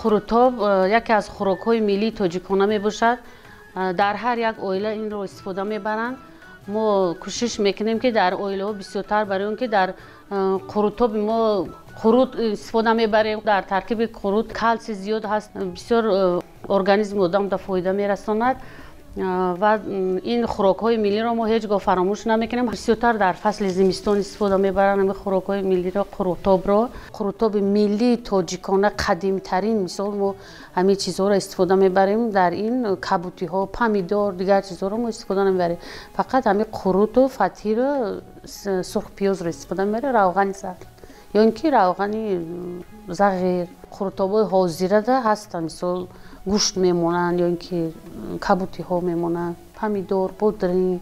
قروتاب یکی از خوراک‌های ملی تاجیکانه میباشد. در هر یک عائله این رو استفاده میبرند. ما کوشش میکنیم که در عائله ها بسیارتر برای اون که در قروتاب ما قروت استفاده میبریم. در ترکیب قروت کلسیم زیاد هست، بسیار ارگانیسم آدم را فایده میرساند و این خوراک‌های ملی را ما هیچگاه فراموش نمیکنیم. بسیارتر در فصل زمستان استفاده میبرند این خوراک‌های ملی را، قروتاب را. قروتاب ملی تاجیکانه قدیمی ترین مثال ما همین چیزها را استفاده میبریم. در این کبوتی ها، پمیدار، دیگر چیزها را ما استفاده نمیبریم. فقط همین قروت و فطیر سرخ پیاز را استفاده میبریم، روغن زرد یا اینکه روغن زغیر. قروتاب‌های حاضره ده هستن، مثال گوشت میمونن یا اینکه کبوتی ها میمونن، پمیدار، بودرین.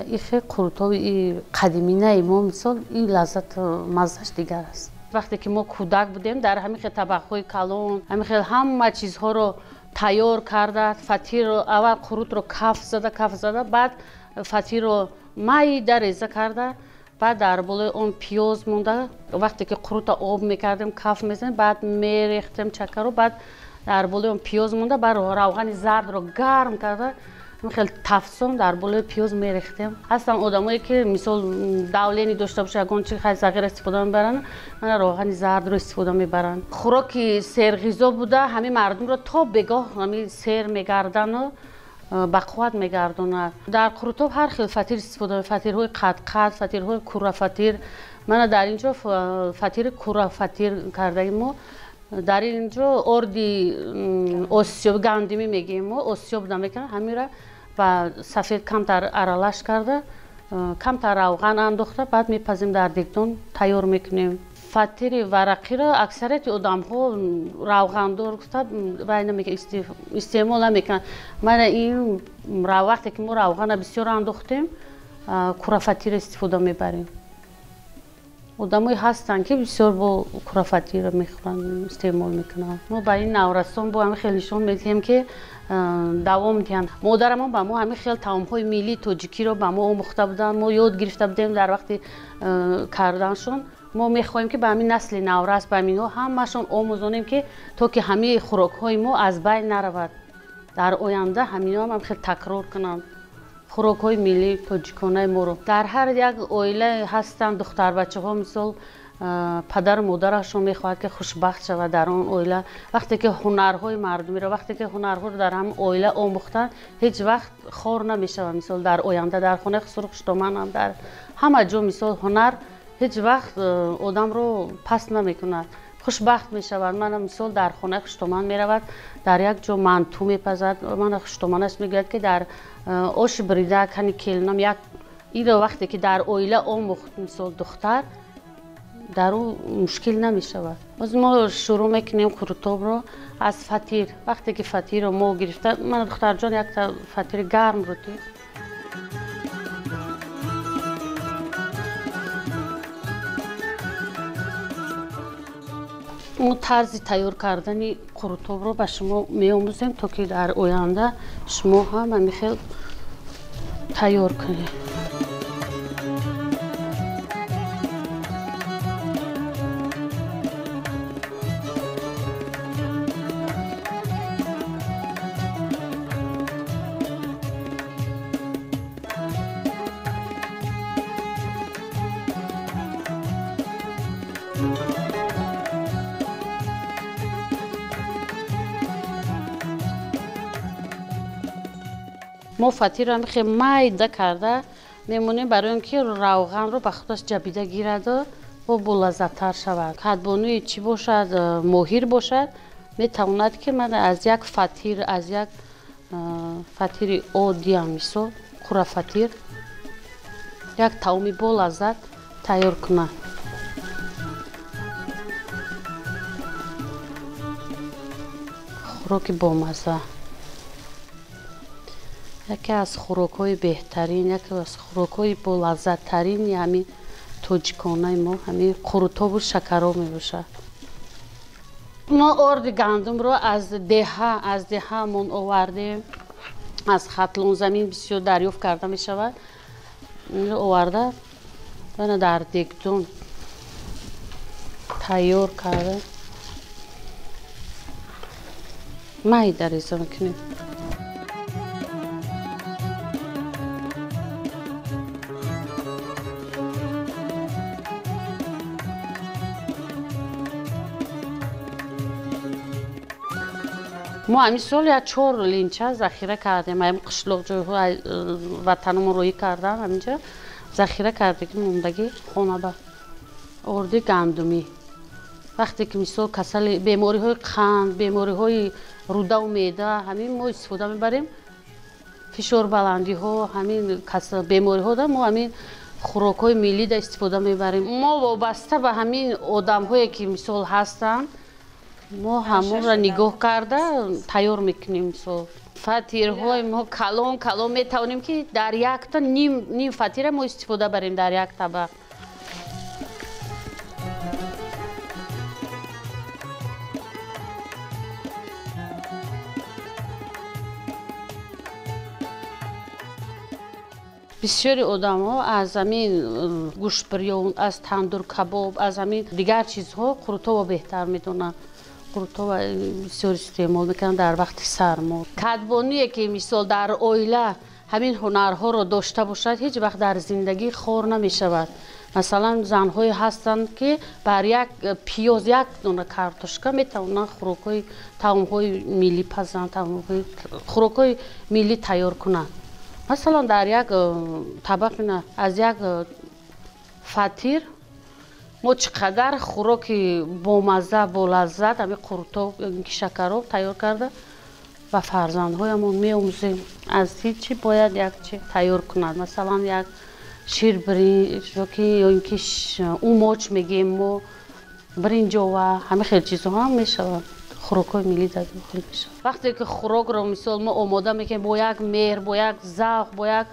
این خیلی قروتاب قدیمی نه ما مثال این لذت مزهش دیگر است. وقتی که ما کودک بودیم در همین خیلی طبقهای کلان همین خیلی همه چیزها رو تیار کرده. فطیر رو اول قروت رو کف زده بعد فطیر رو میده ریزه کرده، بعد در بالای اون پیاز مونده. وقتی که قروت آب میکردیم کف میزنیم، بعد میریختیم چکه رو، بعد در بالای اون پیاز مونده، بعد روغن زرد رو گرم کرده خیلی تفسون در بالای پیاز میریختیم. هستن آدمایی که مثال دولینی داشته باشه اگه چی خیلی صغیر استفاده میبرن، من روغن زرد رو استفاده میبرن. خوراک سرغذا بوده، همه مردم رو تا بگاه همین سر میگردن و به قوت میگردونن. در قروتاب هر خیلی فطیر استفاده، فطیرهای قد، فطیرهای کوره فطیر. من در اینجا فطیر کوره فطیر کرده ما. در اینجا اردی آسیاب گندمی میگیم ما، آسیاب نمیکنه همین را و سفید کمتر ارالش کرده، کمتر روغن انداخته، بعد میپزیم در دیگدان تیار میکنیم. فطیر ورقی را اکثریت آدم ها روغن دار استعمال نمیکنن. من این وقتی که ما روغن بسیار انداختیم کوره فطیر استفاده میبریم. آدمایی هستن که بسیار با کوره فطیر میخورن، استعمال میکنن. ما با این نورستان با همه خیلی نشون میدیم که دوام میدن. مادرم با ما همه خیلی طعم‌های ملی تاجیکی رو با ما آموخته بودن، ما یاد گرفته بودیم. در وقتی کردنشون ما میخوایم که به همین نسل نورست به همین ها همشون آموزونیم که تا که همه خوراک‌های ما از بین نرود، در آینده همین هم خیلی تکرار کنن خوراک‌های ملی تاجیکانه ما رو. در هر یک عائله هستن دختر بچه‌ها مثال پدر و مادرشون میخواهد که خوشبخت شود در اون عائله. وقتی که هنرهای مردمی رو در هم عائله آموختن هیچ وقت خار نمیشه. مثال در آینده در خانه سرخشتمان هم در همه جا مثال هنر هیچ وقت آدم رو پس نمیکنه، خوشبخت میشود. من مثال در خانه خشتمان میرود در یک جا منتو میپزد، من خشتمانش میگوید که در آش بریده کنی کلنم یک این وقتی که در عائله آموخت مثال دختر در اون مشکل نمیشود. باز ما شروع میکنیم قروتاب رو از فطیر. وقتی که فطیر رو ما گرفته، من دختر جان یک تا فطیر گرم رو دی ما طرز تیار کردن قروتاب رو به شما میآموزیم تا که در آینده شما هم همین تیار کنید. ما فطیر رو خیلی میده کرده میمونیم برای اینکه روغن رو به خودش جبیده گیرد و با لذت‌تر شود. کدبانوی چی باشد، ماهیر باشد، میتواند که من از یک فطیر عادی هم مثل کوره فطیر یک طعمی با لذت تیار کنم. خوراک با مزه، یکی از خوراک‌های بهترین، یکی از خوراک‌های با لذت ترین همین تاجیکانه ما همین قروتاب و شکرها میباشد. ما ارد گندم رو از دهه من آوردیم، از خطلون زمین بسیار دریافت کرده می شود. این رو آورده و در دیگدون تیار کرده. майда реза мекунем. ما همین سال یا 4 لینچه ذخیره کردیم. این قشلاق جوهای وطنمون روی کردم همینجا ذخیره کردیم موندگی خونه با اردی گندمی. وقتی که مثلا کسل بیماری های قند، بیماری های روده و معده همین ما استفاده میبریم. فشار بلندی ها همین کسل بیماری ها دا ما همین خوراک های ملی دا استفاده میبریم. ما وابسته به همین آدم هایی که مثال هستن ما همون را نگاه کرده تیار میکنیم. فطیرهای ما کلان میتوانیم که در یک تا نیم فطیر ما استفاده بریم در یک طبق. بسیاری آدم ها از همین گوشت بریون، از تندور کباب، از همین دیگر چیزها قروتا بهتر میدونن. قروتا بسیار استعمال میکنن در وقت سرما. کدبانیه که مثال در اویله همین هنرها رو داشته باشد هیچ وقت در زندگی خور نمیشود. مثلا زنهای هستند که بر یک پیاز یک دونه کارتوشکا میتونن خوراکای طعمهای ملی پزن، خوراکای ملی تیار کنن. مثلا در یک طبق نه از یک فطیر ما چقدر خوراک با مزه با لذت همین قروتا شکراب تیار کرده و فرزندهایمون می‌آموزیم از هیچی باید یک چی تیار کنند. مثلا یک شیر برنج یا اینکه اوماچ میگیم ما برنج‌ها و همه خیلی چیزها هم میشود. خوراک‌های ملی در داخل میشه. وقتی که خوراک رو مثال ما آماده میکنیم با یک مهر، با یک ذوق، با یک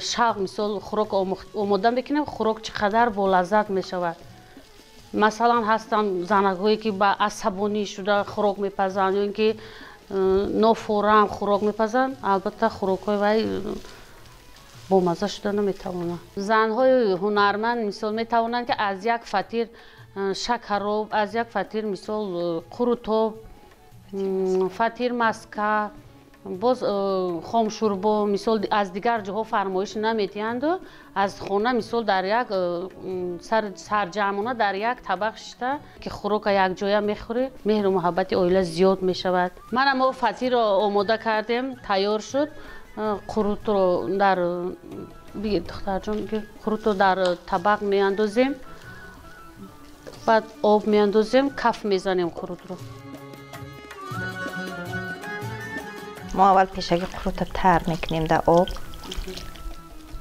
شوق مثال خوراک آماده میکنیم خوراک چقدر با لذت میشود. مثلا هستن زنک‌هایی که با عصبانی شده خوراک میپزن یا اینکه نافورم خوراک میپزن، البته خوراک‌های وای با مزه شده نمیتوانند. زن‌های هنرمند مثال میتوانند که از یک فطیر شکراب، از یک فطیر مثال قروتا، فطیر مسکه، باز خام شوربا مثال از دیگر جاها فرمایش نمیتیند و از خانه مثال در یک سرجمانه در یک طبق شده که خوراک یک جای میخوری مهر و محبت عائله زیاد میشود. من ما فطیر را آماده کردیم تیار شد. قروت رو در بگید دختر جان قروت رو در طبق میاندازیم، بعد آب میاندازیم کف میزنیم قروت رو. ما اول پیشگی قروت تر میکنیم در آب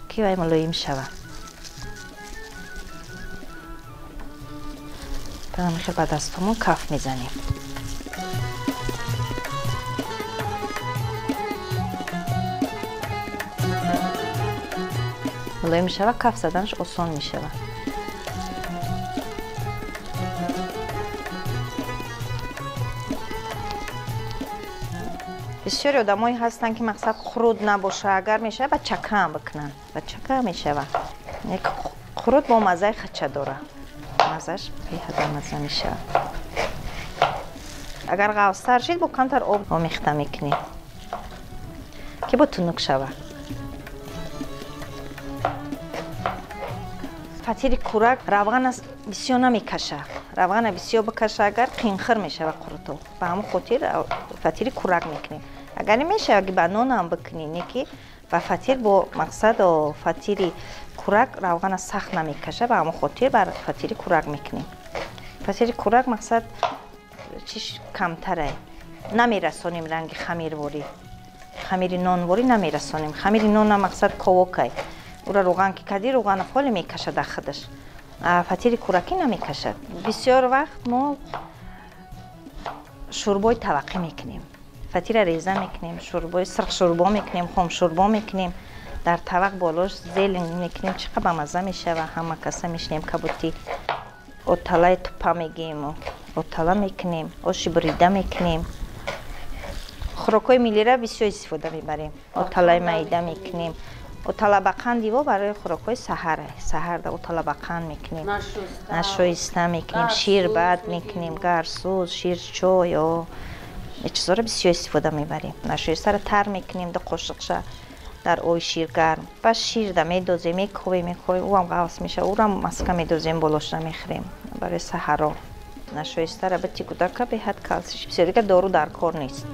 که وای ملایم شود. بعد با دستمون کف میزنیم. ملایم شود کف زدنش آسان میشود. بسیاری آدمایی هستن که مقصد خرد نباشه اگر میشه با چکه هم بکنن و چکه هم میشه. یک خرد با مزه خچه داره، مزهش بی‌حد مزه میشه. اگر غوص‌تر شید با کمتر آب آمیخته میکنید که با تنک شود. فطیر کورک روغن بسیار نمیکشه. روغن بسیار بکشه اگر قینخر میشه و قروتو به همون خاطر فطیر کورک میکنیم. اگر نمیشه اگه با نان هم بکنین که و فطیر با مقصد و فطیر کورک روغن سخت نمیکشه به همون خاطر بر فطیر کورک میکنیم. فطیر کورک مقصد چیش کمتره، نمیرسونیم رنگ خمیرواری، خمیر نانواری نمیرسونیم. خمیر نان هم مقصد کاوکه او را روغن که کدی روغن خالی میکشه در خودش. فطیر کورکی نمیکشد. بسیار وقت ما شوربای طبقه میکنیم، فطیر ریزه میکنیم، شوربای سرخ شوربا میکنیم، خام شوربا میکنیم، در طبق بالاش زیل میکنیم. چقدر با مزه میشه و همه کسا میشنیم کبوتی اوتاله توپا میگیم و اوتاله میکنیم، آش بریده میکنیم. خوراکای ملی را بسیار استفاده میبریم. اوتاله میده میکنیم. اوتاله با قندی و برای خوراکای سحر در اوتاله با قند میکنیم، نشویسته میکنیم، شیر بد میکنیم، گرسوز، شیر چای و این چیزا رو بسیار استفاده میبریم. نشویسته رو تر میکنیم در قاشقشه در آی شیر گرم. بعد شیر در میدازیم میکوبیم او هم قوس میشه. او رو هم مسکه میدازیم بالاش نمیخوریم برای سحرا. نشویسته رو به تیکودک به حد کالسیش بسیار دیگه دارو در کار نیست.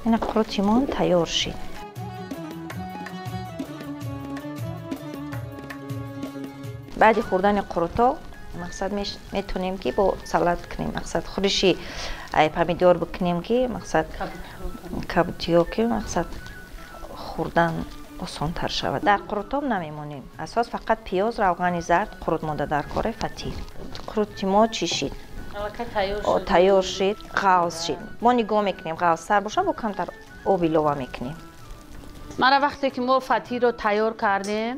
این قروتیمون تیار شد. بعد خوردن قروتا مقصد میتونیم که با سالاد کنیم. مقصد خودشی پامیدور بکنیم که مقصد کابوتیو که مقصد خوردن آسان تر شود. در قروت هم نمیمونیم. اساس فقط پیاز، روغن زرد، قروت مونده در کار فطیر. قروتی ما چی شد؟ تیار شد، غوض شد. ما نگاه میکنیم غوض تر باشه با کمتر آب ایلوه میکنیم. مرا وقتی که ما فطیر رو تیار کردیم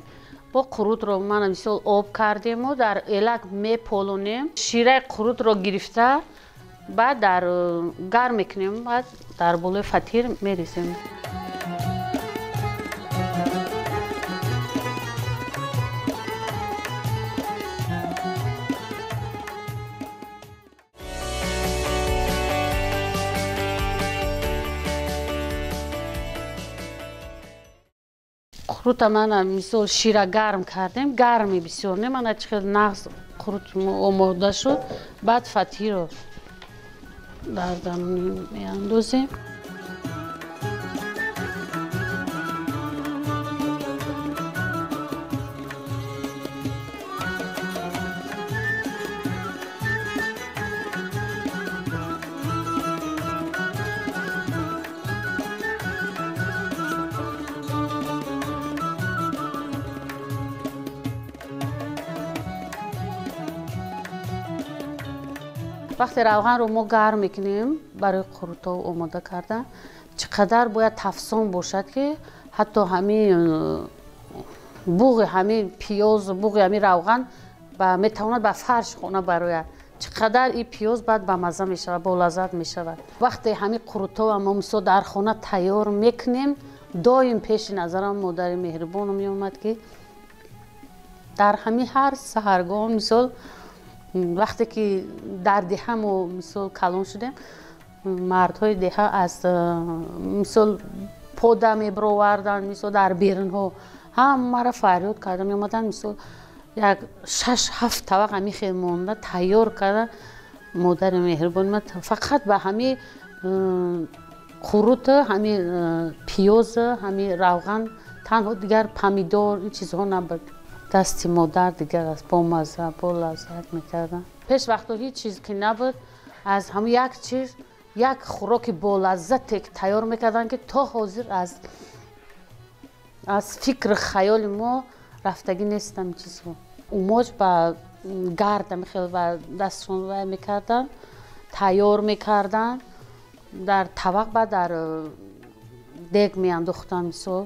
با قروت رو من مثل آب کردیم و در الک میپولونیم. شیره قروت رو گرفته بعد در گرم میکنیم. بعد در بالای فطیر میریزیم. قروت من مثل شیره گرم کردیم. گرمی بسیار نه. من چقدر نغز قروت آماده شد. بعد فطیر رو در زمین میاندازیم. وقتی روغن رو ما گرم میکنیم برای قروتا آماده کردن چقدر باید تفسون باشد که حتی همین بوغ همین پیاز بوغ همین روغن میتواند به فرش خونه برای چقدر این پیاز بعد به مزه میشه با لذت میشه. وقتی همین قروتا ما مثلا در خانه تیار میکنیم دایم پیش نظرم مادر مهربان میومد که در همین هر سحرگاه مثلا وقتی که در دهه ما مثل کلان شدیم مردهای دهه از مثل پوده میبروردن مثل در بیرون ها هم مرا فریاد کردن میامدن مثل یک 6-7 طبق همی خیلی مونده تیار کردن. مادر مهربان من فقط به همین قروت همین پیاز همین روغن تنها دیگر پامیدور این چیزها نبود. دستی مادر دیگر است با مزه با لذت میکردن. پیش وقتا هیچ چیز که نبود از همون یک چیز یک خوراک با لذت تیار میکردن که تا حاضر از فکر خیال ما رفتگی نیستم چیزها. اوماج با گرد میخیل و دستشون وای میکردن تیار میکردن در طبق بعد در دیگ میانداختن مثل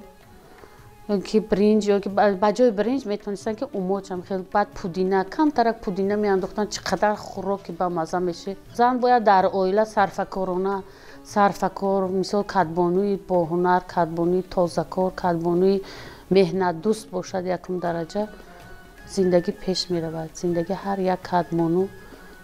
یا که برنج یا که بجای برنج میتونستن که اوماج هم خیلی بعد پودینه کم ترک پودینه میانداختن چقدر خوراکی با مزه میشه. زن باید در اویله صرفه‌کارانه صرفه‌کار مثل کدبانوی با هنر کدبانوی تازه‌کار کدبانوی مهنت دوست باشد یکم درجه زندگی پیش میرود. زندگی هر یک کدبانو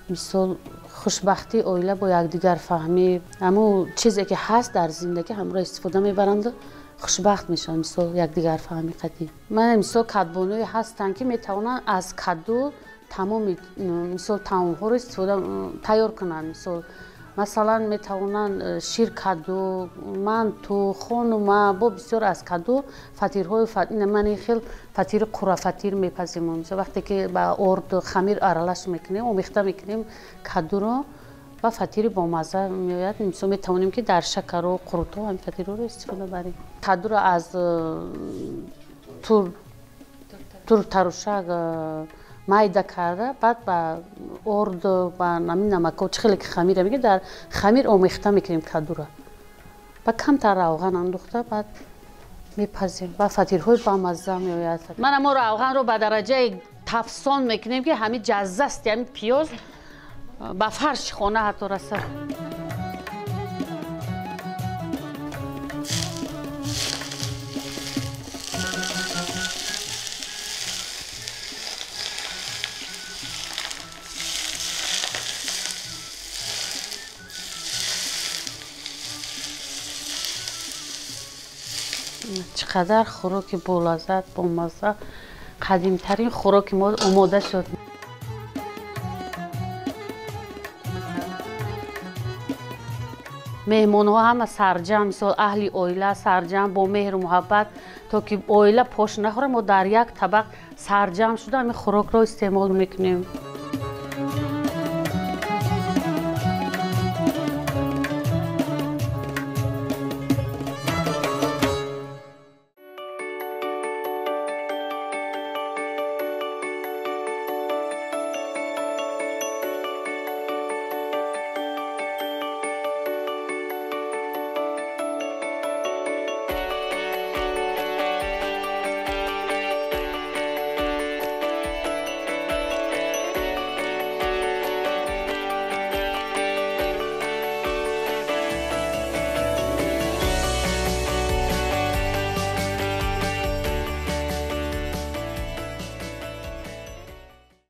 مثل خوشبختی اویله با یکدیگر فهمی اما چیزی که هست در زندگی همراه استفاده میبرند خوشبخت میشن مثل یکدیگر فهمی قدیم. من مثل کدبانوی هستن که میتونن از کدو تمام مثل طعم‌ها رو استفاده تیار کنن. مثلا میتونن شیر کدو منتو خانومه با بسیار از کدو فطیرهای من خیلی فطیر قره فطیر میپزیم. وقتی که با ارد خمیر ارالش میکنیم آمیخته میکنیم کدو رو و فطیر با مزه میآید. مثلا میتونیم که در شکر و قروت هم فطیر رو استفاده بریم. کدو رو از تور تروشک مایده کرده بعد با ارد و نمک و خیلی که خمیر میگه در خمیر آمیخته میکنیم کدو رو با کم تر روغن انداخته بعد میپزیم و فطیرهای با مزه میآید. من اما روغن رو به درجه تفسون میکنیم که همین جزه است یعنی پیاز با فرش خونه حتی رسه. چقدر خوراک بولذت با مزه قدیمترین خوراک ما آماده شد. مهمان ها همه سرجم، مثال اهل اویله سرجم با مهر و محبت تا که اویله پاش نخوره ما در یک طبق سرجم شده همین خوراک را استعمال میکنیم.